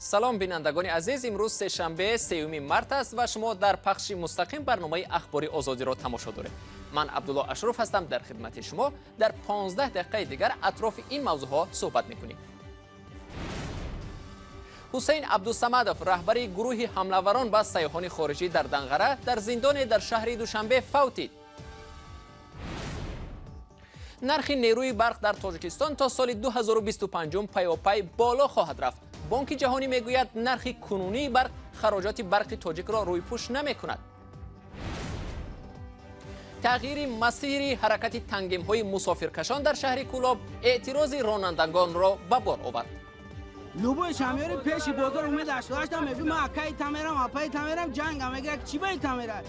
سلام بینندگان عزیز، امروز سه‌شنبه 3 مارس است و شما در پخش مستقیم برنامه اخباری آزادی را تماشا دارید. من عبدالله اشرف هستم در خدمت شما. در 15 دقیقه دیگر اطراف این موضوع ها صحبت میکنیم. حسین عبدالصمدوف رهبر گروه حمله‌آوران به سیاحان خارجی در دنقره در زندان در شهر دوشنبه فوتید. نرخ نیروی برق در تاجیکستان تا سال 2025 پیاپی بالا خواهد رفت. بانک جهانی میگوید نرخ کنونی برق خراجات برق تاجیک را روی پوش نمی‌کند. تغییر مسیر حرکت تنگی‌های مسافرکشان در شهر کولاب اعتراض رانندگان را به بار آورد. لوبوی شامیاری پیش بازار اومد 88 تا میگه ما اکای تامیرم اپای تامیرم جنگ میگه چی بای تامیره.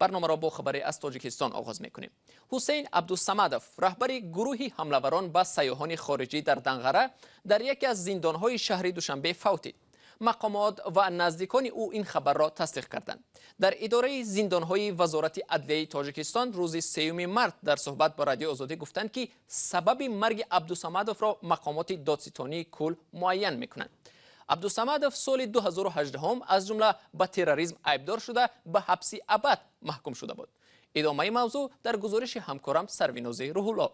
برنامه را با خبری از تاجیکستان آغاز میکنیم. حسین عبدالصمدوف رهبر گروه حمله‌آوران به سیاحان خارجی در دنقره در یکی از زندان‌های شهر دوشنبه فوتید. مقامات و نزدیکان او این خبر را تصدیق کردند. در اداره زندان‌های وزارت عدلیه تاجیکستان روز 3 مارس در صحبت با رادیو آزادی گفتند که سبب مرگ عبدالصمدوف را مقامات دادستانی کل معین میکنند. عبدالصمدوف سال 2018 از جمله به تروریسم عیبدار شده به حبس ابد محکوم شده بود. ادامه موضوع در گزارش همکارم سرویناز روح‌الله.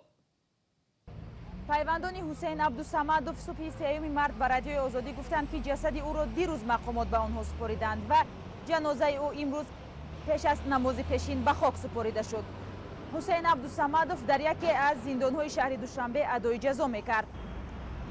پیوندان حسین عبدالصمدوف صبح 3 مارس به رادیوی آزادی گفتند که جسد او را دیروز مقامات به آنها سپاریدند و جنازه او امروز پیش از نماز پیشین به خاک سپاریده شد. حسین عبدالصمدوف در یکی از زندان‌های شهر دوشنبه ادای جزا می‌کرد.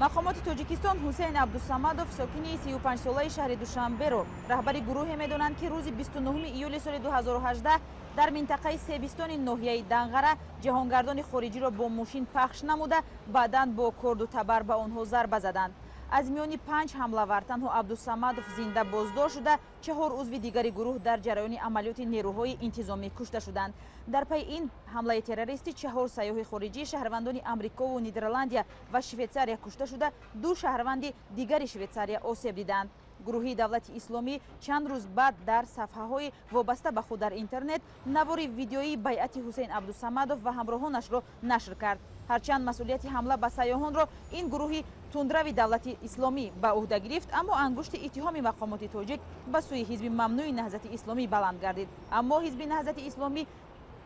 مقامات تاجیکستان حسین عبدالصمدوف ساکن 35 ساله شهر دوشنبه را رهبر گروه می‌دانند که روز 29 ایول سال 2018 در منطقه سیبستان ناحیه دنقره جهانگردان خارجی را با ماشین پخش نموده بعداً با کرد و تبر به آنها ضربه زدند. از میان 5 حمله‌آور تنها عبدالصمدوف زنده بازداشت شده، 4 عضو دیگر گروه در جریان عملیات نیروهای انتظامی کشته شدند. در پی این حمله تروریستی 4 سیاح خارجی شهروندان امریکا و نیدرلند و شویتزاریا کشته شده، 2 شهروند دیگر شویتزاریا آسیب دیدند. گروه دولت اسلامی چند روز بعد در صفحه‌های وابسته به خود در اینترنت نوار ویدیویی بیعت حسین عبدالصمدوف و همراهانش را نشر کرد. هرچند مسئولیت حمله به سیاحان را این گروه تندروی دولت اسلامی به عهده گرفت، اما انگشت اتهام مقامات تاجیک به سوی حزب ممنوع نهضت اسلامی بلند گردید. اما حزب نهضت اسلامی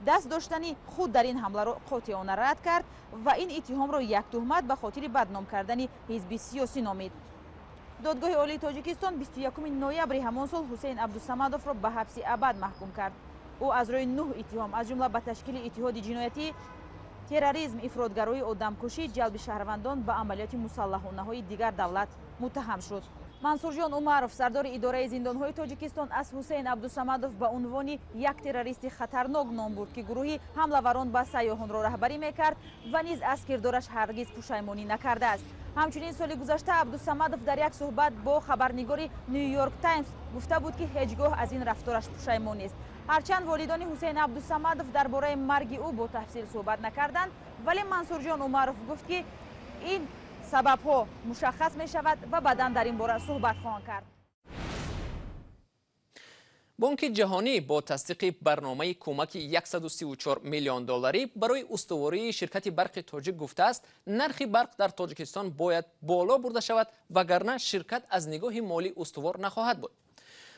دست داشتنی خود در این حمله را قاطعانه رد کرد و این اتهام را یک تهمت به خاطر بدنام کردن حزب سیاسی نامید. دادگاه عالی تاجیکستان 21 نوامبر همان سال حسین عبدالصمدوف را به حبس ابد محکوم کرد. او از روی 9 اتهام از جمله به تشکیل اتحاد جنایتی، تروریسم، افراطگرایی، آدمکشی، جلب شهروندان به عملیات مسلحانه‌های دیگر دولت متهم شد. منصور جان عمرов سردار اداره زندان‌های تاجیکستان از حسین عبدالصمدوف به عنوان یک تروریست خطرناک نام برد که گروهی حمله‌آوران به سیاحان را رهبری می‌کرد و نیز از کردارش هرگز پشیمانی نکرده است. همچنین سال گذشته عبدالصمدوف در یک صحبت با خبرنگار نیویورک تایمز گفته بود که هیچگاه از این رفتارش پشیمان نیست. هرچند والدان حسین عبدالصمدوف درباره مرگ او با تفصیل صحبت نکردند، ولی منصور جان عمرов گفت که این سبب‌ها مشخص می شود و بعداً در این باره صحبت خواهند کرد. بانک جهانی با تصدیق برنامه کمک 134 میلیون دلاری برای استواری شرکت برق تاجیک گفته است نرخ برق در تاجیکستان باید بالا برده شود وگرنه شرکت از نگاه مالی استوار نخواهد بود.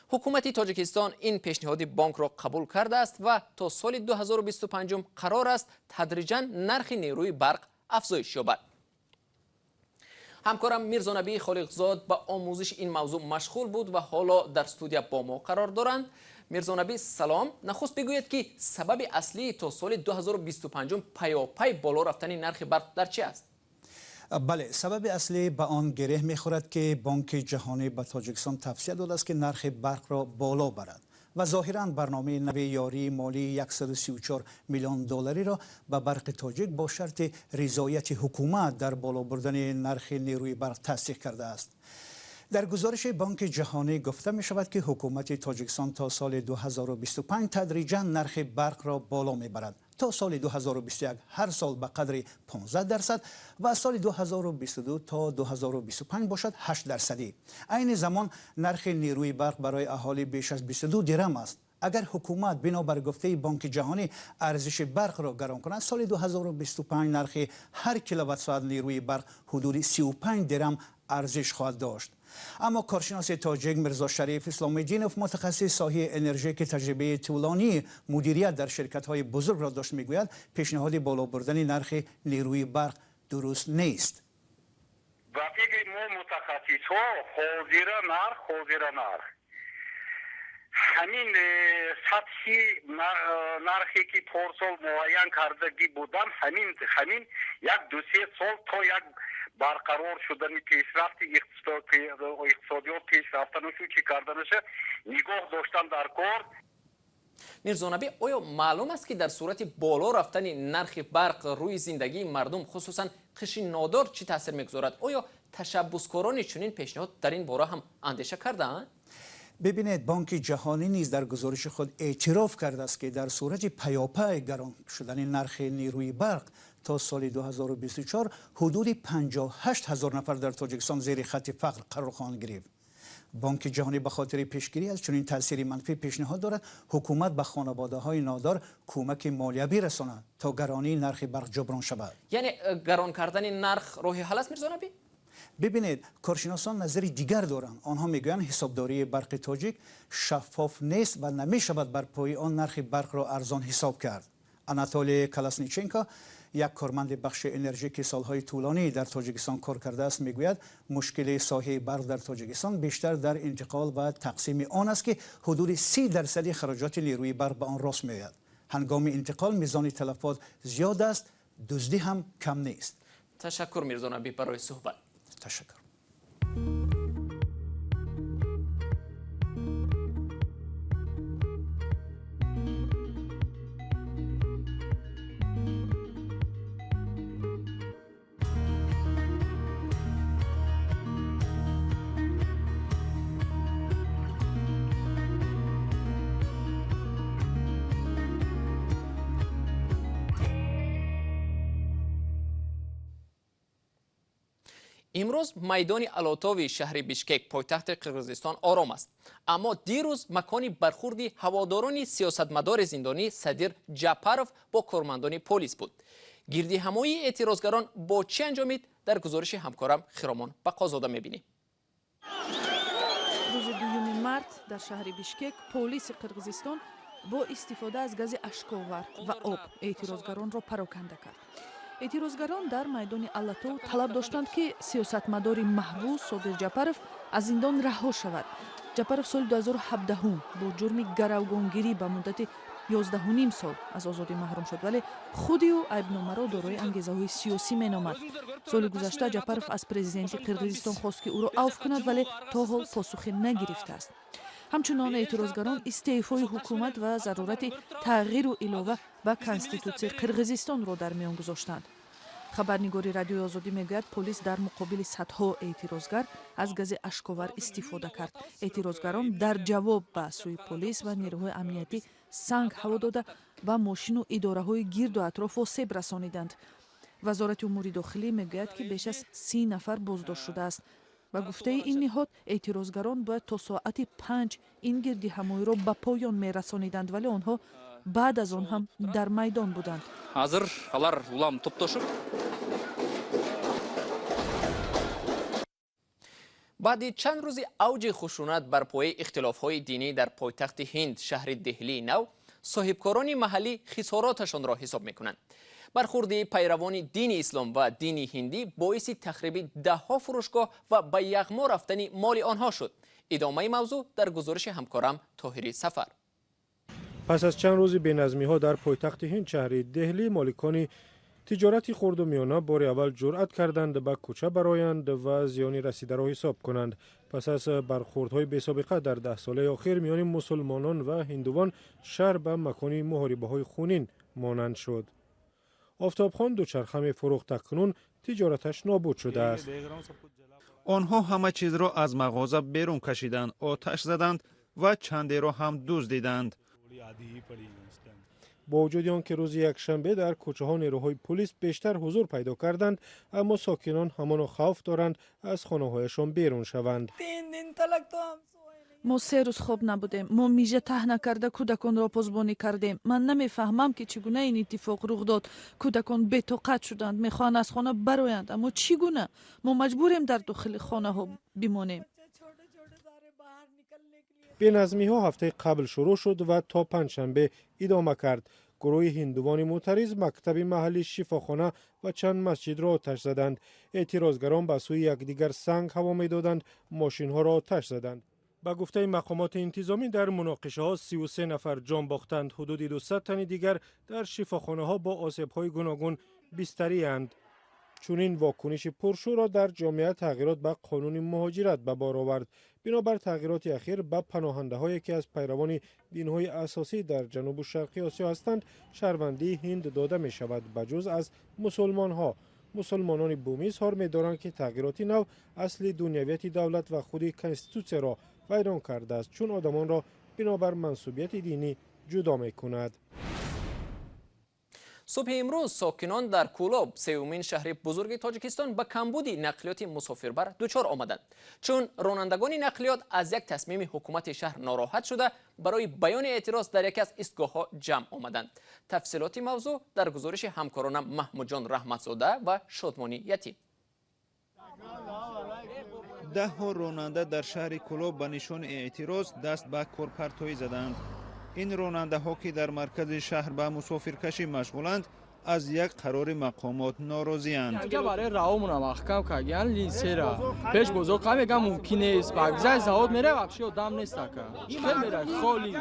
حکومت تاجیکستان این پیشنهاد بانک را قبول کرده است و تا سال 2025 قرار است تدریجاً نرخ نیروی برق افزایش یابد. همکارم میرزا نبی خالقزاد با آموزش این موضوع مشغول بود و حالا در استودیو با ما قرار دارند. میرزا نبی سلام. نخست بگوید که سبب اصلی تا سال 2025 پیاپی بالا رفتن نرخ برق در چی است؟ بله، سبب اصلی به آن گره میخورد که بانک جهانی به تاجیکستان توصیه داده است که نرخ برق را بالا برد و ظاهراً برنامه نوی یاری مالی 134 میلیون دلاری را به برق تاجیک با شرط رضایت حکومت در بالا بردن نرخ نیروی برق تصدیق کرده است. در گزارش بانک جهانی گفته می شود که حکومت تاجیکستان تا سال 2025 تدریجاً نرخ برق را بالا می برد. تا سال 2021 هر سال به قدر 15% و از سال 2022 تا 2025 باشد 8%. عین زمان نرخ نیروی برق برای اهالی بیش از 22 درم است. اگر حکومت بنابر گفته بانک جهانی ارزش برق را گران کند، سال 2025 نرخ هر کیلووات ساعت نیروی برق حدود 35 درم ارزش خواهد داشت. اما کارشناس تاجیک میرزا شریف اسلام‌الدینوف متخصص ساحه انرژی که تجربه طولانی مدیریت در شرکت‌های بزرگ را داشت میگوید پیشنهاد بالا بردن نرخ نیروی برق درست نیست. وقتی ما متخصص‌ها حاضر نرخ همین سطحی نرخی که پارسال معین کردگی بودن همین یک دو سه سال تا یک برقرار شدن پیشرفت اقتصادیات پیشرفتنشو چی کردنشه نگاه داشتن در کار. میرزا نبی، آیا معلوم است که در صورت بالا رفتن نرخ برق روی زندگی مردم خصوصا قشر نادار چی تاثیر میگذارد؟ آیا تشبثکاران چنین پیشنهاد در این باره هم اندیشه کردند؟ ببینید بانک جهانی نیز در گزارش خود اعتراف کرده است که در صورت پیاپی گران شدن نرخ نیروی برق تا سال 2024 حدود 58,000 نفر در تاجیکستان زیر خط فقر قرار خواهند گرفت. بانک جهانی به خاطر پیشگیری از چنین تاثیر منفی پیشنهاد دارد حکومت به خانواده‌های نادار کمک مالیوی رساند تا گرانی نرخ برق جبران شود. یعنی گران کردن نرخ راه حل است میرزا نبی؟ ببینید کارشناسان نظری دیگر دارند. آنها میگویند حسابداری برق تاجیک شفاف نیست و نمیشود بر پای آن نرخ برق را ارزان حساب کرد. آناتولی کلاسنیچنکو یک کارمند بخش انرژی که سالهای طولانی در تاجیکستان کار کرده است میگوید مشکل ساحه برق در تاجیکستان بیشتر در انتقال و تقسیم آن است که حدود 30% خراجات نیروی برق به آن راست میآید. هنگام انتقال میزان تلفات زیاد است، دزدی هم کم نیست. تشکر میرزا نبی برای صحبت. تشکر. امروز میدان الاتاوی شهر بیشکک پایتخت قرقیزستان آرام است، اما دیروز مکانی برخوردی هواداران سیاستمدار زندانی صدر جعپروف با کارمندان پلیس بود. گردی همایی اعتراضگران با چه انجامید در گزارش همکارم خرامان بقازاده میبینیم. روز 2 مارت در شهر بیشکک پلیس قرقیزستان با استفاده از گاز اشک‌آور و آب اعتراضگران را پراکنده کرد. اعتراضگران در میدان الاتو طلب داشتند که سیاستمدار محبوس صادر جعپروف از زندان رها شود. جعپروف سال 2017 با جرم گروگانگیری به مدت 11.5 سال از آزادی محروم شد، ولی خود او عیبنامه را دارای انگیزه‌های سیاسی مینامد. سال گذشته جعپروف از پرزیدنت قرقیزستان خواست که او را عفو کند، ولی تا حال پاسخی نگرفته است. همچنان اعتراضگران استعفای حکومت و ضرورت تغییر و علاوه به کنستیتوسی قرقیزستان را در میان گذاشتند. خبرنگاری رادیوی آزادی میگوید پلیس در مقابل صدها اعتراضگر از گاز اشک‌آور استفاده کرد. اعتراضگران در جواب به سوی پلیس و نیروهای امنیتی سنگ هوا داده به ماشین و اداره‌های گرد و اطراف آسیب رسانیدند. وزارت امور داخلی میگوید که بیش از 30 نفر بازداشت شده است. با گفته این نهاد اعتراضگران باید تا ساعت 5 این گردی همایی را به پایان میرسانیدند، ولی آنها بعد از آن هم در میدان بودند. Hazır alar ulam toplaşıp بعد چند روز اوج خشونت بر پایه اختلاف‌های دینی در پایتخت هند شهر دهلی نو، صاحبکاران محلی خساراتشان را حساب می‌کنند. برخورد پیروان دین اسلام و دین هندی باعث تخریب ده‌ها فروشگاه و به یغما رفتن مال آنها شد. ادامه موضوع در گزارش همکارم طاهری سفر. پس از چند روز بی‌نظمی‌ها در پایتخت هند شهر دهلی، مالکان تجارت خرد و میانه بار اول جرأت کردند به کوچه برآیند و زیانی رسیده را حساب کنند. پس از برخوردهای بی‌سابقه در 10 ساله اخیر میان مسلمانان و هندوان، شهر به مکانی محاربه‌های خونین مانند شد. آفتابخان دوچرخه فروخت کنون تجارتش نابود شده است. آنها همه چیز را از مغازه بیرون کشیدند، آتش زدند و چندی را هم دزدیدند. با وجود آنکه روز یکشنبه در کوچه ها نیروهای پلیس بیشتر حضور پیدا کردند، اما ساکنان همان خوف دارند از خانه‌هایشان بیرون شوند. мо 3 рӯз хоб набудем. Мо мижа таҳна карда кӯдаконро позбонӣ кардем. Ман намефаҳмам ки чӣ гуна ин иттифоқ рух дод. Кӯдакон бетоқат шуданд, мехоҳанд аз хона бароянд, аммо чӣ гуна? Мо маҷбурем дар дохили хонаҳо бимонем. беназмиҳо ҳафтаи қабл шурӯъ шуд ва то панҷшанбе идома кард. гурӯҳи ҳиндувони мӯътариз мактаби маҳаллӣ, шифохона ва чанд масҷидро оташ заданд. эътирозгарон ба сӯи якдигар санг ҳаво медоданд, мошинҳоро оташ заданд. ба гуфтаи мақомоти интизомӣ дар муноқишаҳо 33 нафар ҷон бохтанд. ҳудуди 200 тани дигар дар шифохонаҳо бо осебҳои гуногун бистарианд. чунин вокуниши пуршӯро дар ҷомеа тағйирот ба қонуни муҳоҷират ба бор овард. бинобар тағйироти ахир ба паноҳандаҳое ки аз пайравони динҳои асосӣ дар ҷанубу шарқи осиё ҳастанд шаҳрвандии ҳинд дода мешавад ба ҷуз аз мусулмонҳо. мусулмонони бумӣ изҳор медоранд ки тағйироти нав асли дунявияти давлат ва худи конститутсияро вайрон кардааст, чун одамонро бинобар мансубияти динӣ ҷудо мекунад. صبح امروز ساکنان در کولاب سومین شهر بزرگ تاجیکستان به کمبودی نقلیات مسافربر دچار آمدند چون رانندگان نقلیات از یک تصمیم حکومت شهر ناراحت شده برای بیان اعتراض در یکی از ایستگاه‌ها جمع آمدند. تفصیلات موضوع در گزارش همکارانم محمود جان رحمتزاده و شادمانی یتیم. ده ها راننده در شهر کولاب به نشان اعتراض دست به کارپرتایی زدند. این راننده ها که در مرکز شهر به مسافرکشی مشغولند از یک قرار مقامات ناراضی اند. برای راهمون محکم کردن لیسرا پیش بزرگ میگم ممکن نیست بگذر زهاد میره وقتی آدم نیست که خیلی میره خالی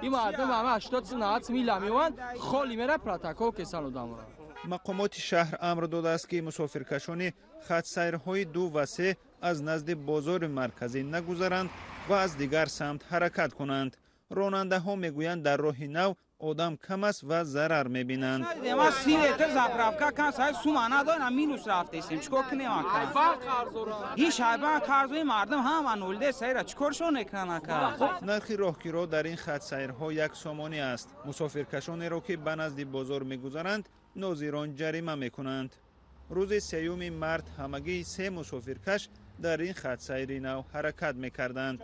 این مردم همه 80 90 میل میوان خالی میره پروتکل کسان آدم را. مقامات شهر امر داده است که مسافرکشان خط سیرهای 2 و 3 از نزد بازار مرکزی نگذرند و از دیگر سمت حرکت کنند. راننده ها میگویند در راه نو آدم کم است و ضرر میبینند. ما 30 لیتر زعفرافکا کن سای سوما ندارن مینوس رفتیم چیکار کنیم آقا این شایبان کارزوی مردم هم انولده سیر چیکار شو نکنه که نرخ راهگیرها در این خط سیرها یک سامانی است. مسافرکشانی را که به نزد بازار میگذرند ناظران جریمه میکنند. روز 3 مارس همگی 3 مسافرکش در این خط سیری نو حرکت میکردند.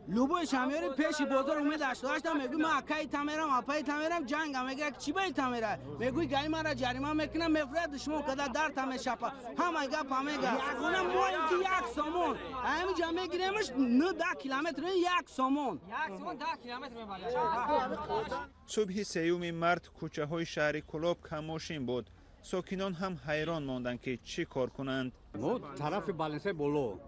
لوبوی شمیاری پیشی بازار اومد داشتم میگه ما اکای تمیرم اپای تمیرم جنگ میگه چی بای تمیره میگه گای ما را جریمه میکنه مفرد شما کدا در تم شپا همه گپ میگه اونم ما اینکه یک سومون همین جا میگیریمش 10 کیلومتر یک سومون 10 کیلومتر میبره. صبح 3 مارس کوچه های شهر کولاب کم ماشین بود. ساکنان هم حیران ماندند که چی کار کنند. ما طرف بالنسه بولو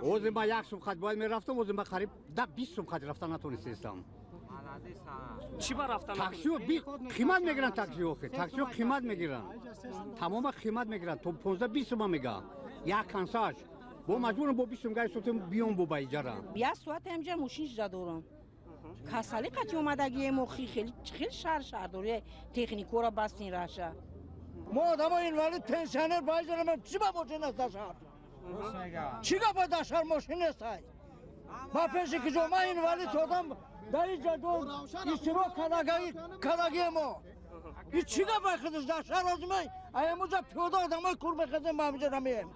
اوز ما یک سوم خط باید میرفتم اوز ما قریب 20 سوم خط رفتن نتونستم. چی با رفتن تاکسی قیمت میگیرن تاکسی قیمت میگیرن تمام قیمت میگیرن تو 15 20 سوم میگه یک کنساش با مجبورم با 20 سوم گای سوتم بیام با اجاره یا ساعت همجا ماشین جدارم کسالی قتی اومدگی مخی خیلی شهر دوره تکنیکو را بستین راشه ما آدم این ولی پنشنر باید دارم چی با ماشین است داشتر چی با داشتر ماشین است ما پیشی که جمعه این ولی تودم در این جدول اشتراک کداگی ما این چی با خودش داشتر آزمه ایموزا پیوده آدم های کور بخیزم با همینجا نمیم.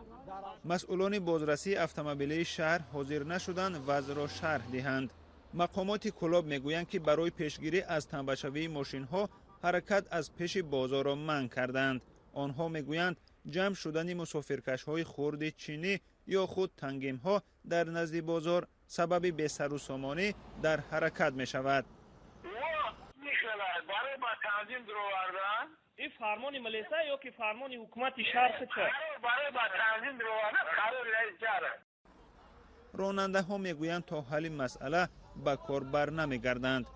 مسئولان بازرسی اتومبیلی شهر حاضر نشدند وضع را شرح دهند. مقامات کولاب میگویند که برای پیشگیری از تنبشوی ماشین ها حرکت از پیش بازار را منع کردند. آنها میگویند جمع شدن مسافرکش های خرد چینی یا خود تنگیم ها در نزد بازار سبب بی سر و سامانی در حرکت می شود. برای با تنظیم درو آوردن این فرمان ملیسا یا که فرمان حکومت شهر چه؟ برای با تنظیم درو آوردن قرار رئیس جاره. راننده ها میگویند تا حل مسئله به کار بر نمیگردند.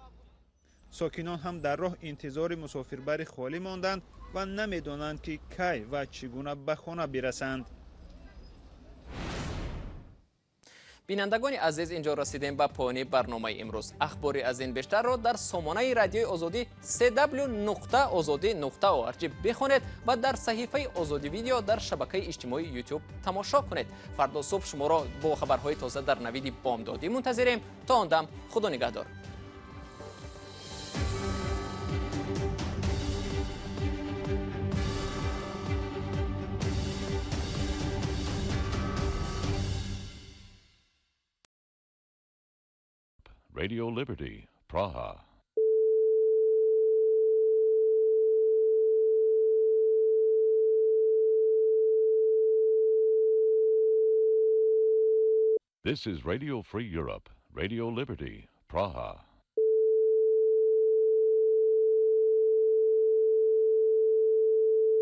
ساکنان هم در راه انتظار مسافربر خالی ماندند و نمیدانند که کی و چگونه به خانه برسند. بینندگان عزیز اینجا رسیدیم به پایان برنامه امروز. اخباری از این بیشتر را در سامانه رادیوی آزادی www.azadi.org بخوانید و در صحیفه آزادی ویدیو در شبکه اجتماعی یوتیوب تماشا کنید. فردا صبح شما را با خبرهای تازه در نوید بامدادی منتظریم. تا آن دم خدا نگهدار. Radio Liberty, Praha. This is Radio Free Europe, Radio Liberty, Praha.